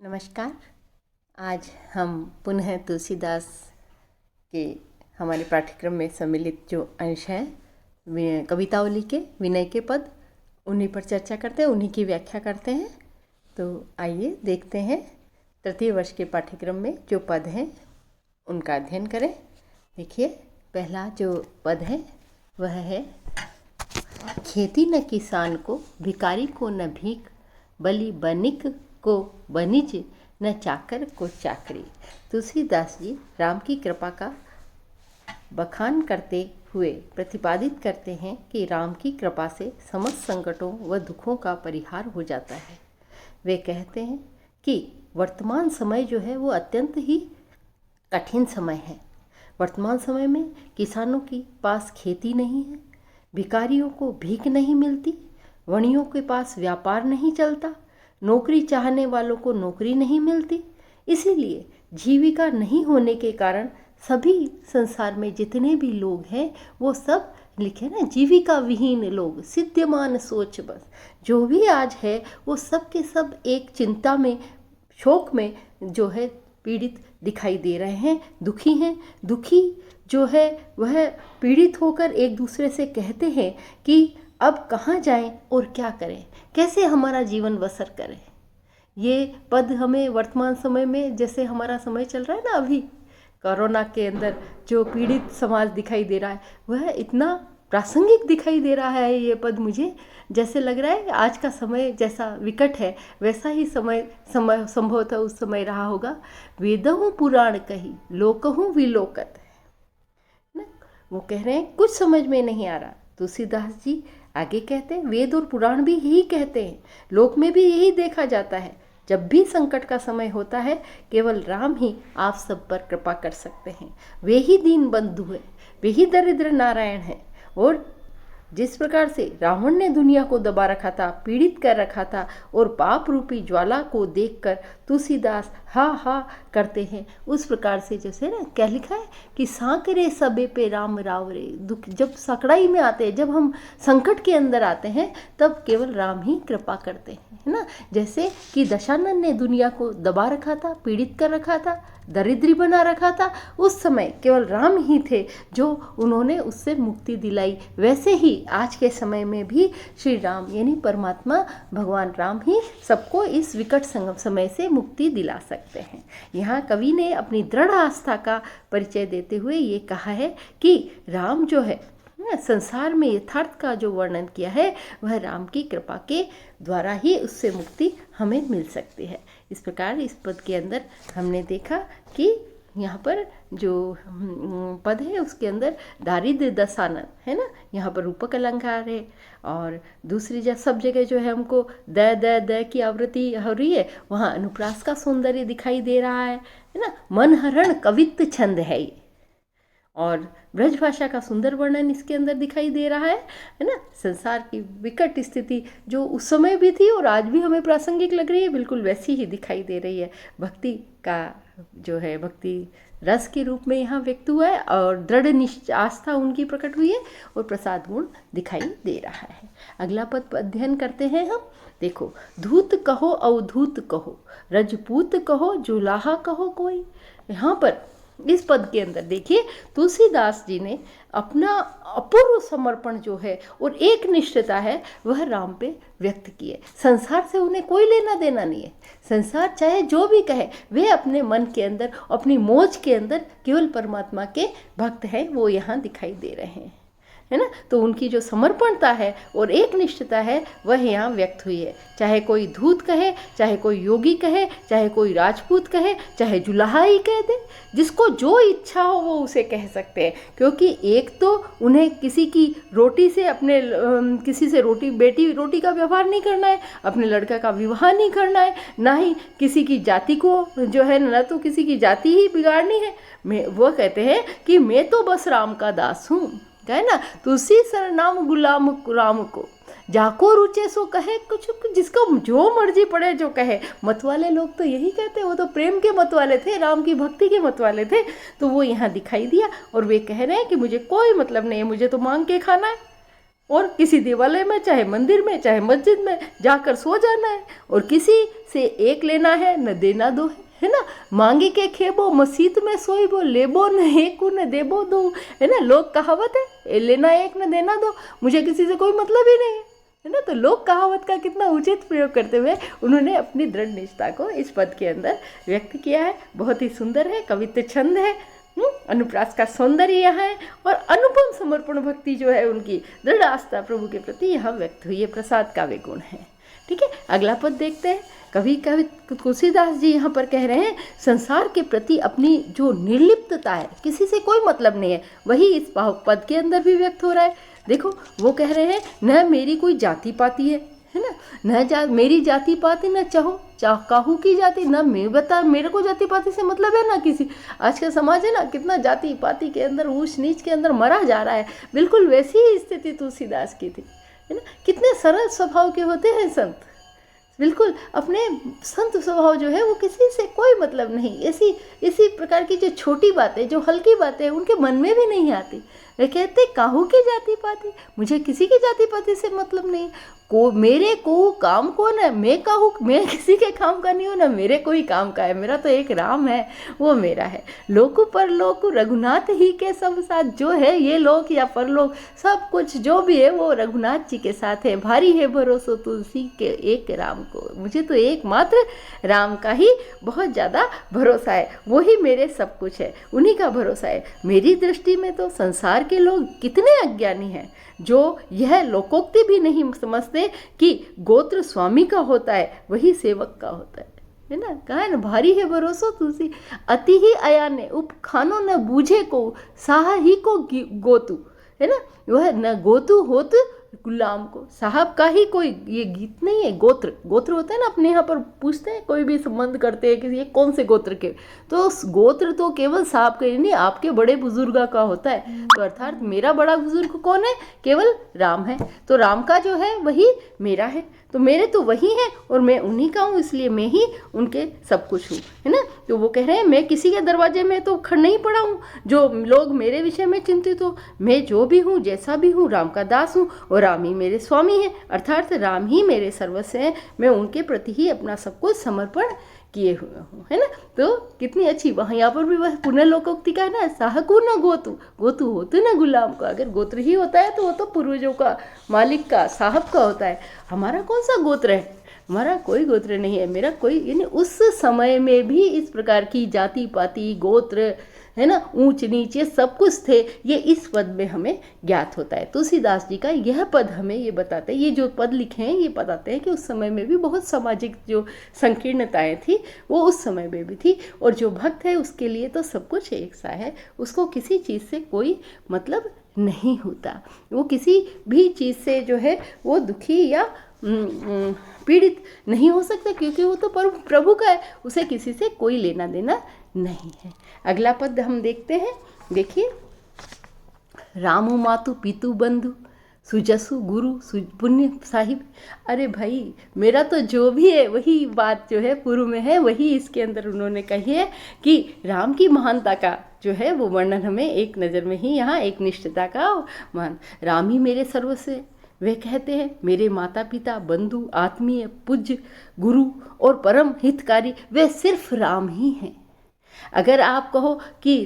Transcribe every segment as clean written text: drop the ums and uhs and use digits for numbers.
नमस्कार। आज हम पुनः तुलसीदास के हमारे पाठ्यक्रम में सम्मिलित जो अंश हैं कवितावली के विनय के पद, उन्हीं पर चर्चा करते हैं, उन्हीं की व्याख्या करते हैं। तो आइए देखते हैं तृतीय वर्ष के पाठ्यक्रम में जो पद हैं उनका अध्ययन करें। देखिए, पहला जो पद है वह है, खेती न किसान को, भिकारी को न भीख, बलि बनिक को बनिज, न चाकर को चाकरी। तुलसीदास जी राम की कृपा का बखान करते हुए प्रतिपादित करते हैं कि राम की कृपा से समस्त संकटों व दुखों का परिहार हो जाता है। वे कहते हैं कि वर्तमान समय जो है वो अत्यंत ही कठिन समय है। वर्तमान समय में किसानों के पास खेती नहीं है, भिखारियों को भीख नहीं मिलती, वणियों के पास व्यापार नहीं चलता, नौकरी चाहने वालों को नौकरी नहीं मिलती। इसीलिए जीविका नहीं होने के कारण सभी संसार में जितने भी लोग हैं वो सब लिखे ना, जीविका विहीन लोग, सिद्ध्यमान सोच बस। जो भी आज है वो सब के सब एक चिंता में, शोक में जो है पीड़ित दिखाई दे रहे हैं, दुखी हैं। दुखी जो है वह पीड़ित होकर एक दूसरे से कहते हैं कि अब कहाँ जाएं और क्या करें, कैसे हमारा जीवन बसर करें। ये पद हमें वर्तमान समय में, जैसे हमारा समय चल रहा है ना अभी कोरोना के अंदर, जो पीड़ित समाज दिखाई दे रहा है वह इतना प्रासंगिक दिखाई दे रहा है। ये पद मुझे जैसे लग रहा है आज का समय जैसा विकट है वैसा ही समय संभवतः उस समय रहा होगा। वेदहूँ पुराण कही, लोकहूँ विलोकत है ना। वो कह रहे हैं कुछ समझ में नहीं आ रहा। तुलसीदास जी आगे कहते हैं, वेद और पुराण भी यही कहते हैं, लोक में भी यही देखा जाता है। जब भी संकट का समय होता है केवल राम ही आप सब पर कृपा कर सकते हैं। वे ही दीन बंधु है, वे ही दरिद्र नारायण है। और जिस प्रकार से रावण ने दुनिया को दबा रखा था, पीड़ित कर रखा था, और पाप रूपी ज्वाला को देखकर तुलसीदास हा हा करते हैं, उस प्रकार से जैसे ना क्या लिखा है कि सांकरे सबे पे राम राव रे। दुख जब सकड़ाई में आते हैं, जब हम संकट के अंदर आते हैं, तब केवल राम ही कृपा करते हैं, है ना। जैसे कि दशानन ने दुनिया को दबा रखा था, पीड़ित कर रखा था, दरिद्री बना रखा था, उस समय केवल राम ही थे जो उन्होंने उससे मुक्ति दिलाई। वैसे ही आज के समय में भी श्री राम यानी परमात्मा भगवान राम ही सबको इस विकट समय से मुक्ति दिला सकते हैं। यहाँ कवि ने अपनी दृढ़ आस्था का परिचय देते हुए ये कहा है कि राम जो है संसार में यथार्थ का जो वर्णन किया है वह राम की कृपा के द्वारा ही उससे मुक्ति हमें मिल सकती है। इस प्रकार इस पद के अंदर हमने देखा कि यहाँ पर जो पद है उसके अंदर दारिद्र्य दशानन है ना, यहाँ पर रूपक अलंकार है। और दूसरी सब जगह जो है हमको द द द की आवृत्ति हो रही है, वहाँ अनुप्रास का सौंदर्य दिखाई दे रहा है ना। मनहरण कवित्व छंद है ये, और ब्रज भाषा का सुंदर वर्णन इसके अंदर दिखाई दे रहा है ना। संसार की विकट स्थिति जो उस समय भी थी और आज भी हमें प्रासंगिक लग रही है, बिल्कुल वैसी ही दिखाई दे रही है। भक्ति का जो है भक्ति रस के रूप में यहाँ व्यक्त हुआ है, और दृढ़ आस्था उनकी प्रकट हुई है, और प्रसाद गुण दिखाई दे रहा है। अगला पद अध्ययन करते हैं हम। देखो, धूत कहो अवधूत कहो, रजपूत कहो जुलाहा कहो कोई। यहाँ पर इस पद के अंदर देखिए तुलसीदास जी ने अपना अपूर्व समर्पण जो है और एक निष्ठता है वह राम पे व्यक्त की है। संसार से उन्हें कोई लेना देना नहीं है। संसार चाहे जो भी कहे, वे अपने मन के अंदर, अपनी मौज के अंदर केवल परमात्मा के भक्त हैं, वो यहाँ दिखाई दे रहे हैं, है ना। तो उनकी जो समर्पणता है और एक निष्ठता है वह यहाँ व्यक्त हुई है। चाहे कोई धूत कहे, चाहे कोई योगी कहे, चाहे कोई राजपूत कहे, चाहे जुलाहा ही कह दे, जिसको जो इच्छा हो वो उसे कह सकते हैं। क्योंकि एक तो उन्हें किसी की रोटी से, अपने किसी से रोटी का व्यवहार नहीं करना है, अपने लड़का का विवाह नहीं करना है, ना ही किसी की जाति को जो है, ना तो किसी की जाति ही बिगाड़नी है। वो कहते हैं कि मैं तो बस राम का दास हूँ, है ना। तुलसी सरनाम गुलाम राम को, जाको रुचे सो कहे, कुछ जिसको जो मर्जी पड़े जो कहे। मत वाले लोग तो यही कहते, वो तो प्रेम के मत वाले थे, राम की भक्ति के मत वाले थे। तो वो यहाँ दिखाई दिया और वे कह रहे हैं कि मुझे कोई मतलब नहीं है, मुझे तो मांग के खाना है। और किसी देवालय में, चाहे मंदिर में, चाहे मस्जिद में जाकर सो जाना है, और किसी से एक लेना है न देना दो है ना। मांगी के खेबो मसीत में सोईबो, लेबो न एक न देबो दो, है ना। लोक कहावत है, लेना एक न देना दो, मुझे किसी से कोई मतलब ही नहीं है ना। तो लोक कहावत का कितना उचित प्रयोग करते हुए उन्होंने अपनी दृढ़ निष्ठा को इस पद के अंदर व्यक्त किया है। बहुत ही सुंदर है, कवित्व छंद है, अनुप्रास का सौंदर्य यहाँ है, और अनुपम समर्पण भक्ति जो है उनकी दृढ़ आस्था प्रभु के प्रति यहाँ व्यक्त हुई है। प्रसाद काव्य गुण है। ठीक है, अगला पद देखते हैं। कवि तुलसीदास जी यहाँ पर कह रहे हैं, संसार के प्रति अपनी जो निर्लिप्तता है, किसी से कोई मतलब नहीं है, वही इस पद के अंदर भी व्यक्त हो रहा है। देखो वो कह रहे हैं, न मेरी कोई जाति पाति है ना, मेरी जाति पाति न काहू की जाति, ना मैं बता मेरे को जाति पाति से मतलब है ना किसी। आज का समाज है ना, कितना जाति पाति के अंदर, ऊंच नीच के अंदर मरा जा रहा है। बिल्कुल वैसी ही स्थिति तुलसीदास की थी, है ना। कितने सरल स्वभाव के होते हैं संत, बिल्कुल अपने संत स्वभाव जो है वो किसी से कोई मतलब नहीं। इसी प्रकार की जो छोटी बातें, जो हल्की बातें उनके मन में भी नहीं आती। वे कहते काहू की जाति पाति, मुझे किसी की जाति पाति से मतलब नहीं। मेरे को काम को न मैं किसी के काम का नहीं हूँ, ना मेरे कोई काम का है। मेरा तो एक राम है, वो मेरा है। लोक परलोक रघुनाथ ही के सब साथ, जो है ये लोक या परलोक सब कुछ जो भी है वो रघुनाथ जी के साथ है। भारी है भरोसा तुलसी के एक राम को, मुझे तो एकमात्र राम का ही बहुत ज़्यादा भरोसा है, वही मेरे सब कुछ है, उन्हीं का भरोसा है। मेरी दृष्टि में तो संसार के लोग कितने अज्ञानी हैं जो यह लोकोक्ति भी नहीं समझते कि गोत्र स्वामी का होता है, वही सेवक का होता है ना। कहा है ना, भारी है भरोसा तुलसी, अति ही अयाने उपखानो न बूझे को, साह ही को गोतु, है ना। वह न गोतु होत गुलाम को, साहब का ही कोई ये गीत नहीं है। गोत्र होता है ना, अपने यहाँ पर पूछते हैं, कोई भी संबंध करते हैं कि ये कौन से गोत्र के, तो गोत्र तो केवल साहब का ही नहीं, आपके बड़े बुजुर्ग का होता है। तो अर्थात मेरा बड़ा बुजुर्ग कौन है, केवल राम है। तो राम का जो है वही मेरा है, तो मेरे तो वही हैं और मैं उन्हीं का हूँ, इसलिए मैं ही उनके सब कुछ हूँ, है ना। तो वो कह रहे हैं, मैं किसी के दरवाजे में तो खड़ नहीं पड़ा हूँ जो लोग मेरे विषय में चिंतित हो। मैं जो भी हूँ, जैसा भी हूँ, राम का दास हूँ और राम ही मेरे स्वामी हैं, अर्थात राम ही मेरे सर्वस्व हैं। मैं उनके प्रति ही अपना सब कुछ समर्पण किए हुए हूँ, है ना। तो कितनी अच्छी, वहाँ यहाँ पर भी वह पुनर्लोकोक्ति का है ना, साहकु न गोतु होतु न गुलाम का। अगर गोत्र ही होता है तो वो तो पूर्वजों का, मालिक का, साहब का होता है। हमारा कौन सा गोत्र है, हमारा कोई गोत्र नहीं है, मेरा कोई, यानी उस समय में भी इस प्रकार की जाति पाति, गोत्र, है ना, ऊंच नीचे सब कुछ थे, ये इस पद में हमें ज्ञात होता है। तुलसीदास जी का यह पद हमें ये बताते हैं, ये जो पद लिखे हैं ये बताते हैं कि उस समय में भी बहुत सामाजिक जो संकीर्णताएं थी वो उस समय में भी थी, और जो भक्त है उसके लिए तो सब कुछ एक सा है, उसको किसी चीज़ से कोई मतलब नहीं होता। वो किसी भी चीज़ से जो है वो दुखी या पीड़ित नहीं हो सकता, क्योंकि वो तो प्रभु का है, उसे किसी से कोई लेना देना नहीं है। अगला पद हम देखते हैं, देखिए, रामु मातु पीतु बंधु सुजसु गुरु पुण्य साहिब। अरे भाई, मेरा तो जो भी है वही बात जो है पूर्व में है, वही इसके अंदर उन्होंने कही है कि राम की महानता का जो है वो वर्णन हमें एक नज़र में ही यहाँ एक निष्ठता का मान। राम ही मेरे सर्वस्व, वे कहते हैं मेरे माता पिता, बंधु, आत्मीय, पूज्य, गुरु और परम हितकारी वे सिर्फ राम ही हैं। अगर आप कहो कि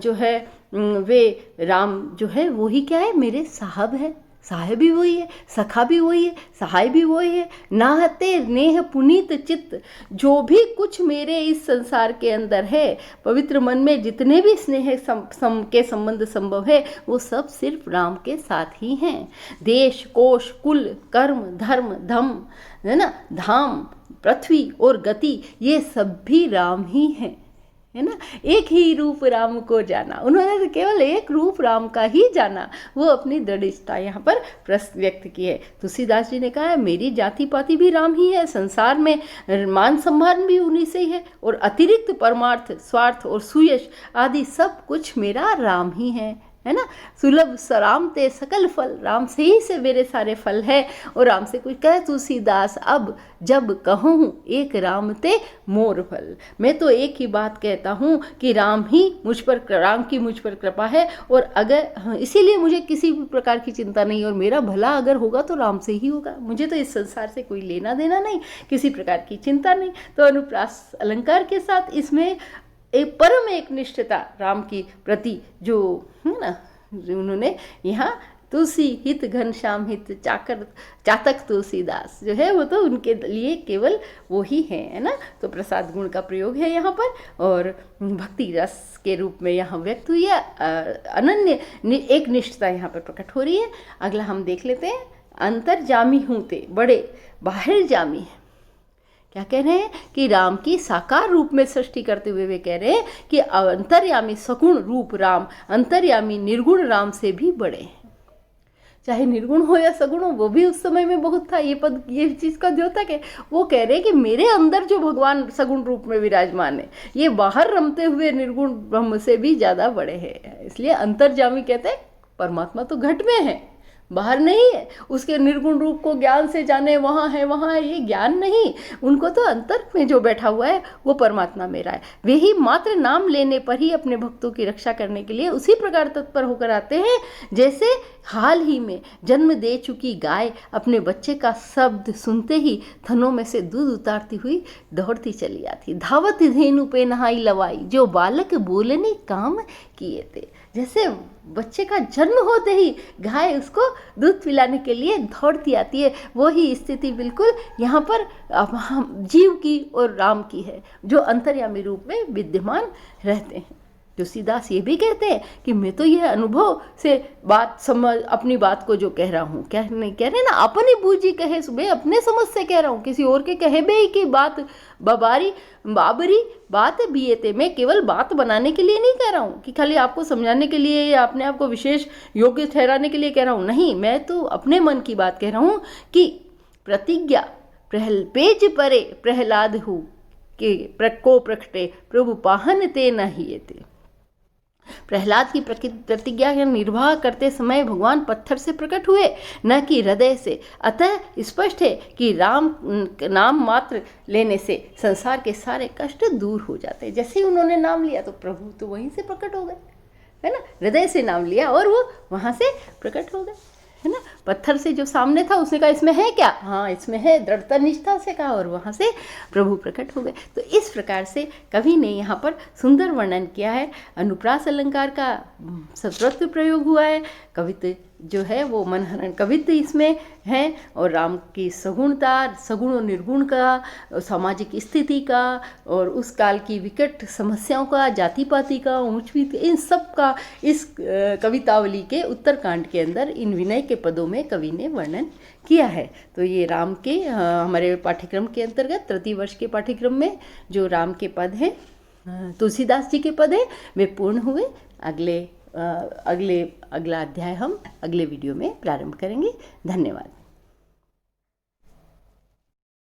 जो है वे राम जो है वो ही क्या है, मेरे साहब है, साहब भी वही है, सखा भी वही है, सहाय भी वही है, नाहते नेह पुनीत चित्त, जो भी कुछ मेरे इस संसार के अंदर है, पवित्र मन में जितने भी स्नेह के संबंध संभव है वो सब सिर्फ राम के साथ ही हैं। देश, कोश, कुल, कर्म, धर्म, धम, है ना, धाम, पृथ्वी और गति, ये सब भी राम ही हैं, है ना। एक ही रूप राम को जाना, उन्होंने तो केवल एक रूप राम का ही जाना, वो अपनी दृढ़ता यहाँ पर व्यक्त की है। तुलसीदास जी ने कहा है मेरी जाति पाति भी राम ही है, संसार में मान सम्मान भी उन्हीं से ही है, और अतिरिक्त परमार्थ, स्वार्थ और सुयश आदि सब कुछ मेरा राम ही है, है ना। सुलभ सराम ते सकल फल, राम से ही से मेरे सारे फल है। और राम से कुछ कहे तुलसीदास अब जब कहूँ एक राम ते मोर फल, मैं तो एक ही बात कहता हूँ कि राम की मुझ पर कृपा है। और अगर इसीलिए मुझे किसी भी प्रकार की चिंता नहीं, और मेरा भला अगर होगा तो राम से ही होगा, मुझे तो इस संसार से कोई लेना देना नहीं, किसी प्रकार की चिंता नहीं। तो अनुप्रास अलंकार के साथ इसमें एक परम एक निष्ठता राम की प्रति जो है ना, उन्होंने यहाँ तुलसी हित घनश्याम हित चातक तुलसीदास जो है वो तो उनके लिए केवल वो ही है ना। तो प्रसाद गुण का प्रयोग है यहाँ पर, और भक्ति रस के रूप में यहाँ व्यक्त हुई है, अनन्य एक निष्ठता यहाँ पर प्रकट हो रही है। अगला हम देख लेते हैं, अंतर्जामी हूँ ते बड़े बाहर जामी। क्या कह रहे हैं कि राम की साकार रूप में सृष्टि करते हुए वे कह रहे हैं कि अंतर्यामी सगुण रूप राम अंतर्यामी निर्गुण राम से भी बड़े हैं। चाहे निर्गुण हो या सगुण हो, वो भी उस समय में बहुत था। ये पद ये चीज़ का द्योतक है। वो कह रहे हैं कि मेरे अंदर जो भगवान सगुण रूप में विराजमान है, ये बाहर रमते हुए निर्गुण ब्रह्म से भी ज़्यादा बड़े हैं। इसलिए अंतर्जामी कहते हैं परमात्मा तो घट में है, बाहर नहीं है। उसके निर्गुण रूप को ज्ञान से जाने वहाँ है, ये ज्ञान नहीं, उनको तो अंतर में जो बैठा हुआ है वो परमात्मा मेरा है। वे ही मात्र नाम लेने पर ही अपने भक्तों की रक्षा करने के लिए उसी प्रकार तत्पर होकर आते हैं जैसे हाल ही में जन्म दे चुकी गाय अपने बच्चे का शब्द सुनते ही थनों में से दूध उतारती हुई दौड़ती चली आती। धावत धेनु पे नहाई लवाई, जो बालक बोलने काम किए थे। जैसे बच्चे का जन्म होते ही गाय उसको दूध पिलाने के लिए दौड़ती आती है, वो ही स्थिति बिल्कुल यहाँ पर जीव की और राम की है, जो अंतर्यामी रूप में विद्यमान रहते हैं। तुलसीदास ये भी कहते हैं कि मैं तो यह अनुभव से बात समझ अपनी बात को जो कह रहा हूँ, क्या नहीं कह रहे ना, अपनी बूझी कहे मैं अपने समझ से कह रहा हूँ, किसी और के कहे बे की बात बाबरी बात बीए थे। मैं केवल बात बनाने के लिए नहीं कह रहा हूँ कि खाली आपको समझाने के लिए या अपने आप को विशेष योग्य ठहराने के लिए कह रहा हूँ, नहीं, मैं तो अपने मन की बात कह रहा हूँ कि प्रतिज्ञा पेज परे प्रहलाद हूँ कि को प्रकटे प्रभु पाहन ते नहीं थे। प्रहलाद की प्रतिज्ञा का निर्वाह करते समय भगवान पत्थर से प्रकट हुए, न कि हृदय से। अतः स्पष्ट है कि राम नाम मात्र लेने से संसार के सारे कष्ट दूर हो जाते हैं। जैसे ही उन्होंने नाम लिया तो प्रभु तो वहीं से प्रकट हो गए, है ना। हृदय से नाम लिया और वो वहाँ से प्रकट हो गए, है ना। पत्थर से जो सामने था उसने कहा इसमें है क्या, हाँ इसमें है, दृढ़ता निष्ठा से कहा, और वहाँ से प्रभु प्रकट हो गए। तो इस प्रकार से कवि ने यहाँ पर सुंदर वर्णन किया है। अनुप्रास अलंकार का सत्वत्व प्रयोग हुआ है, कवित्व जो है वो मनहरण कवित्व इसमें है, और राम की सगुणता, सगुण और निर्गुण का, सामाजिक स्थिति का, और उस काल की विकट समस्याओं का, जाति पाति का, ऊंच नीच, इन सब का इस कवितावली के उत्तरकांड के अंदर इन विनय के पदों में कवि ने वर्णन किया है। तो ये राम के हमारे पाठ्यक्रम के अंतर्गत तृतीय वर्ष के पाठ्यक्रम में जो राम के पद हैं, तुलसीदास जी के पद हैं, वे पूर्ण हुए। अगला अध्याय हम अगले वीडियो में प्रारंभ करेंगे। धन्यवाद।